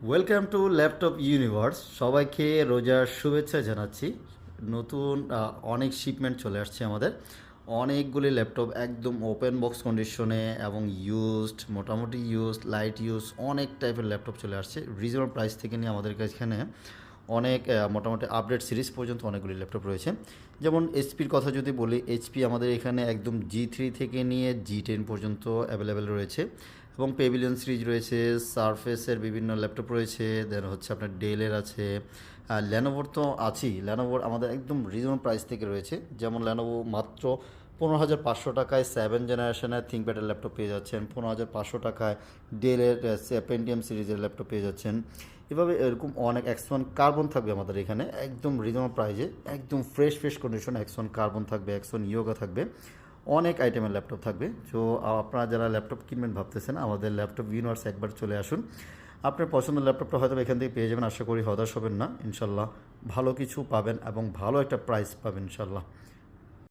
Welcome to laptop universe. সবাইকে রোজার শুভেচ্ছা জানাচ্ছি। নতুন অনেক শিপমেন্ট চলে আসছে আমাদের। অনেকগুলি ল্যাপটপ একদম ওপেন বক্স কন্ডিশনে এবং ইউজড, মোটামুটি ইউজড, লাইট ইউজ, অনেক টাইপের ল্যাপটপ চলে আসছে। রিজনেবল প্রাইস থেকে নিয়ে আমাদের কাছে এখানে অনেক মোটামুটি আপডেট সিরিজ পর্যন্ত অনেকগুলি ল্যাপটপ রয়েছে। যেমন এইচপির কথা যদি বলি, এইচপি আমাদের এখানে একদম G3 থেকে নিয়ে G10 পর্যন্ত অ্যাভেলেবেল রয়েছে এবং পেভিলিয়ন সিরিজ রয়েছে, সারফেসের বিভিন্ন ল্যাপটপ রয়েছে, দেন হচ্ছে আপনার ডেলের আছে, ল্যানোভোর তো আছেই। ল্যানোভোর আমাদের একদম রিজনেবল প্রাইস থেকে রয়েছে। যেমন ল্যানোভো মাত্র 15,500 টাকায় 7 জেনারেশনের থিঙ্কপ্যাডের ল্যাপটপ পেয়ে যাচ্ছেন, 15,500 টাকায় ডেলের পেন্টিয়াম সিরিজের ল্যাপটপ পেয়ে যাচ্ছেন। এভাবে এরকম অনেক X1 কার্বন থাকবে আমাদের এখানে একদম রিজনেবল প্রাইসে, একদম ফ্রেশ কন্ডিশন X1 কার্বন থাকবে, X1 ইয়োগা থাকবে, অনেক আইটেমের ল্যাপটপ থাকবে। তো আপনারা যারা ল্যাপটপ কিনবেন ভাবতেছেন, আমাদের ল্যাপটপ ইউনিভার্স একবার চলে আসুন। আপনার পছন্দের ল্যাপটপটা হয়তো এখান থেকে পেয়ে যাবেন। আশা করি হতাশ হবেন না, ইনশাল্লাহ ভালো কিছু পাবেন এবং ভালো একটা প্রাইস পাবেন ইনশাল্লাহ।